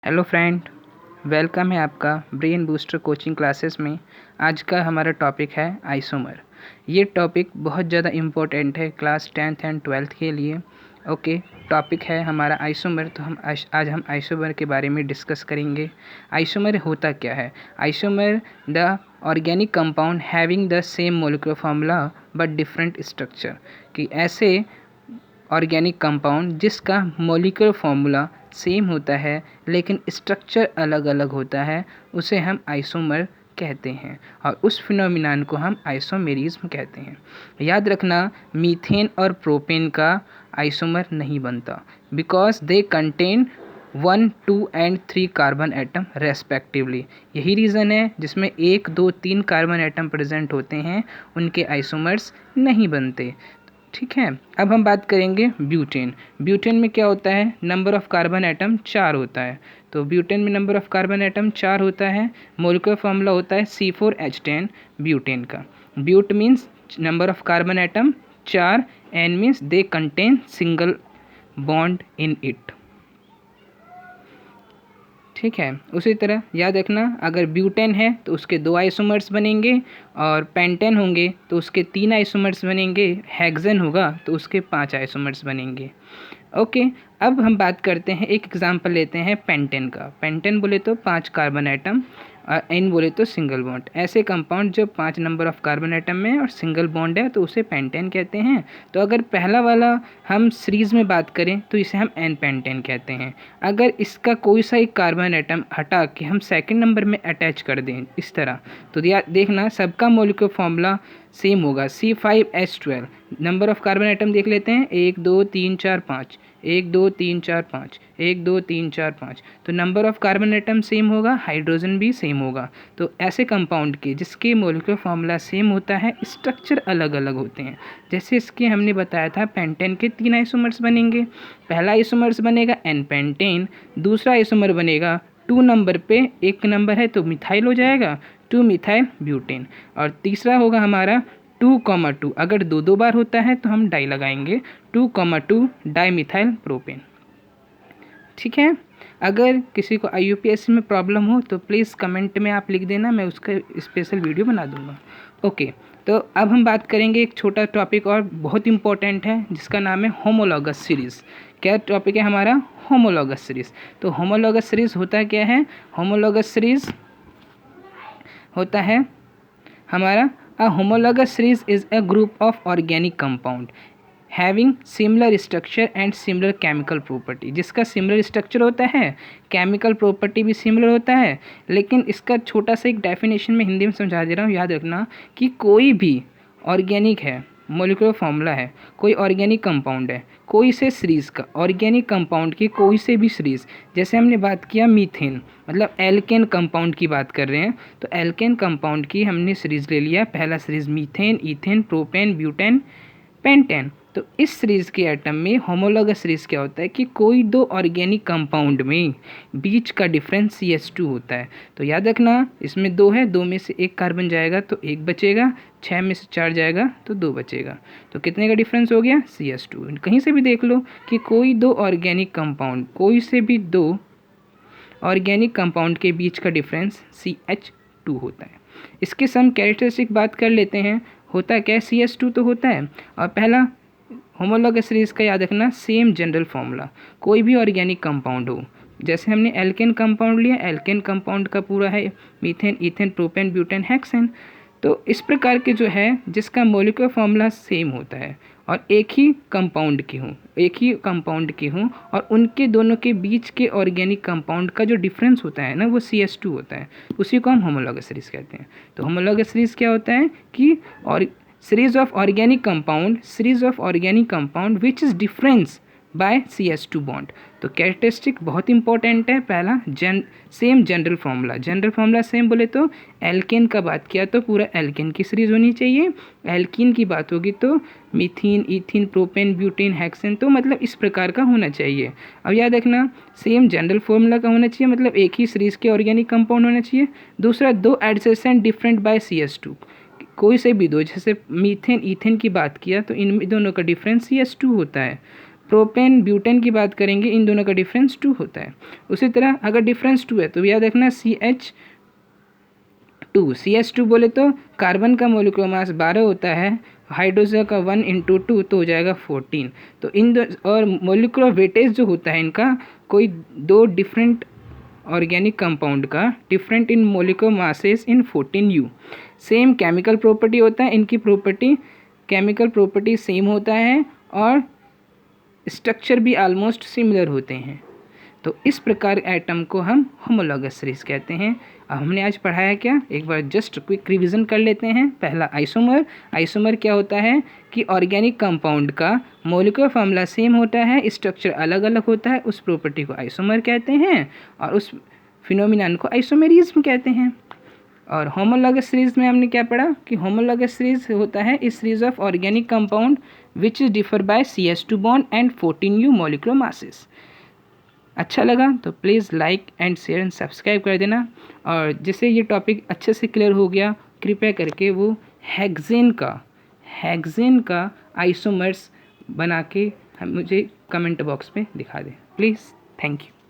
Hello friend, welcome है आपका brain booster coaching classes में। आज का हमारा टॉपिक है आइसोमर। ये टॉपिक बहुत ज़्यादा इम्पोर्टेंट है क्लास 10th एंड 12th के लिए। ओके, टॉपिक है हमारा आइसोमर। तो आज हम आइसोमर के बारे में डिस्कस करेंगे। आइसोमर होता क्या है? Isomer the organic compound having the same molecular formula but different structure. कि ऐसे ऑर्गेनिक कंपाउंड जिसका मॉलिक्यूलर फार्मूला सेम होता है लेकिन स्ट्रक्चर अलग अलग होता है, उसे हम आइसोमर कहते हैं और उस फिनोमिनान को हम आइसोमेरिज्म कहते हैं। याद रखना, मीथेन और प्रोपेन का आइसोमर नहीं बनता because they contain 1, 2 and 3 carbon atom respectively. यही रीज़न है जिसमें 1, 2, 3 कार्बन एटम प्रेजेंट होते हैं, उनके आइसोमर्स नहीं बनते। ठीक है, अब हम बात करेंगे ब्यूटेन। ब्यूटेन में क्या होता है? नंबर ऑफ कार्बन एटम 4 होता है। तो ब्यूटेन में नंबर ऑफ कार्बन एटम 4 होता है। मोलिकुलर फार्मूला होता है C4H10 ब्यूटेन का। But means number of carbon atom 4, ane means they contain single bond in it. ठीक है, उसी तरह याद रखना, अगर ब्यूटेन है तो उसके 2 आइसोमर्स बनेंगे और पेंटेन होंगे तो उसके 3 आइसोमर्स बनेंगे। हेक्सेन होगा तो उसके 5 आइसोमर्स बनेंगे। ओके, अब हम बात करते हैं, एक एग्जांपल लेते हैं पेंटेन का। पेंटेन बोले तो 5 कार्बन एटम और एन बोले तो सिंगल बॉन्ड। ऐसे कंपाउंड जो 5 नंबर ऑफ कार्बन एटम में और सिंगल बॉन्ड है तो उसे पेंटेन कहते हैं। तो अगर पहला वाला हम सीरीज़ में बात करें तो इसे हम एन पेंटेन कहते हैं। अगर इसका कोई सा एक कार्बन एटम हटा के हम सेकंड नंबर में अटैच कर दें इस तरह, तो देखना सबका मॉलिक्यूलर फार्मूला सेम होगा, C5H12। Number of carbon atom देख लेते हैं, 1, 2, 3, 4, 5, 1, 2, 3, 4, 5, 1, 2, 3, 4, 5। तो number of carbon atom same होगा, हाइड्रोजन भी सेम होगा। तो ऐसे कंपाउंड के जिसके मॉलिक्यूलर फार्मूला सेम होता है, स्ट्रक्चर अलग अलग होते हैं। जैसे इसके हमने बताया था, पेंटेन के 3 आइसोमर्स बनेंगे। पहला आइसोमर्स बनेगा एन पेंटेन, दूसरा आइसोमर बनेगा 2 नंबर पे, 1 नंबर है तो मिथाइल हो जाएगा, 2 मिथाइल ब्यूटेन। और तीसरा होगा हमारा 2,2। अगर 2 बार होता है तो हम डाई लगाएंगे, 2,2 डाई मिथाइल प्रोपेन। ठीक है, अगर किसी को IUPAC में प्रॉब्लम हो तो प्लीज़ कमेंट में आप लिख देना, मैं उसका स्पेशल वीडियो बना दूंगा। ओके, तो अब हम बात करेंगे एक छोटा टॉपिक और बहुत इंपॉर्टेंट है जिसका नाम है होमोलॉगस सीरीज़। क्या टॉपिक है हमारा? Homologous series. तो होमोलॉगस सीरीज़ होता क्या है? होमोलॉगस सीरीज़ होता है हमारा, a homologous series is a group of organic compound having similar structure and similar chemical property। जिसका सिमिलर स्ट्रक्चर होता है, केमिकल प्रॉपर्टी भी सिमिलर होता है। लेकिन इसका छोटा सा एक डेफिनेशन में हिंदी में समझा दे रहा हूँ, याद रखना कि कोई भी ऑर्गेनिक है, मोलिकुलर फार्मूला है, कोई ऑर्गेनिक कंपाउंड है, कोई से सीरीज़ का ऑर्गेनिक कंपाउंड की कोई से भी सीरीज़, जैसे हमने बात किया मीथेन, मतलब एल्केन कंपाउंड की बात कर रहे हैं, तो एल्केन कंपाउंड की हमने सीरीज़ ले लिया। पहला series methane, ethane, propane, butane, pentane. तो इस सीरीज़ के एटम में होमोलॉगस सीरीज़ क्या होता है कि कोई 2 ऑर्गेनिक कंपाउंड में बीच का डिफरेंस CH2 होता है। तो याद रखना, इसमें 2 है, 2 में से 1 कार्बन जाएगा तो 1 बचेगा, 6 में से 4 जाएगा तो 2 बचेगा। तो कितने का डिफरेंस हो गया? CH2। कहीं से भी देख लो कि कोई 2 ऑर्गेनिक कंपाउंड, कोई से भी 2 ऑर्गेनिक कंपाउंड के बीच का डिफरेंस CH2 होता है। इसके सम कैरेक्टरिस्टिक बात कर लेते हैं। होता क्या है? CH2 तो होता है। और पहला होमोलॉगस सीरीज़ का याद रखना, सेम जनरल फार्मूला। कोई भी ऑर्गेनिक कंपाउंड हो, जैसे हमने एल्केन कंपाउंड लिया, एल्केन कंपाउंड का पूरा है methane, ethane, propane, butane, hexane. तो इस प्रकार के जो है जिसका मॉलिक्यूलर फार्मूला सेम होता है और एक ही कंपाउंड की हूँ और उनके दोनों के बीच के ऑर्गेनिक कंपाउंड का जो डिफरेंस होता है ना, वो CH2 होता है, उसी को हम होमोलॉगस सीरीज़ कहते हैं। तो होमोलॉगस सीरीज़ क्या होता है कि और series of organic compound which is difference by CH2 bond। तो कैरेक्टरिस्टिक बहुत इंपॉर्टेंट है। पहला सेम जनरल फार्मूला सेम बोले तो एल्केन का बात किया तो पूरा एल्केन की सीरीज़ होनी चाहिए। एल्कीन की बात होगी तो मीथीन, ईथीन, प्रोपेन, ब्यूटेन, हेक्सेन, तो मतलब इस प्रकार का होना चाहिए। अब याद रखना, सेम जनरल फार्मूला का होना चाहिए, मतलब एक ही सीरीज़ के ऑर्गेनिक कंपाउंड होना चाहिए। दूसरा, 2 एडजेसेंट डिफरेंट बाय CH2, कोई से भी 2, जैसे मीथेन ईथेन की बात किया तो इन दोनों का डिफरेंस CH2 होता है। प्रोपेन ब्यूटेन की बात करेंगे, इन दोनों का डिफरेंस 2 होता है। उसी तरह अगर डिफरेंस 2 है तो याद रखना CH2 बोले तो कार्बन का मोलिकुलर मास 12 होता है, हाइड्रोजन का 1 × 2 तो हो जाएगा 14। तो इन दो और मोलिकुलर वेटेज जो होता है इनका, कोई दो डिफरेंट ऑर्गेनिक कंपाउंड का different in molecular masses in 14U। Same chemical property होता है, इनकी केमिकल प्रॉपर्टी सेम होता है और स्ट्रक्चर भी ऑलमोस्ट सिमिलर होते हैं। तो इस प्रकार एटम को हम होमोलॉगस सीरीज कहते हैं। अब हमने आज पढ़ाया क्या, एक बार जस्ट क्विक रिवीजन कर लेते हैं। पहला आइसोमर क्या होता है कि ऑर्गेनिक कंपाउंड का मोलिकुलर फॉर्मूला सेम होता है, स्ट्रक्चर अलग अलग होता है, उस प्रॉपर्टी को आइसोमर कहते हैं और उस फिनोमिनन को आइसोमेरिज्म कहते हैं। और होमोलॉगस सीरीज में हमने क्या पढ़ा कि होमोलॉगस सीरीज होता है इस series of organic compound which is differ by CH2 bond and 14U molecular masses. अच्छा लगा तो please like and share and subscribe कर देना। और जिससे ये टॉपिक अच्छे से क्लियर हो गया, कृपया करके वो हेक्सेन का आइसोमर्स बना के मुझे कमेंट बॉक्स में दिखा दें प्लीज़। Thank you.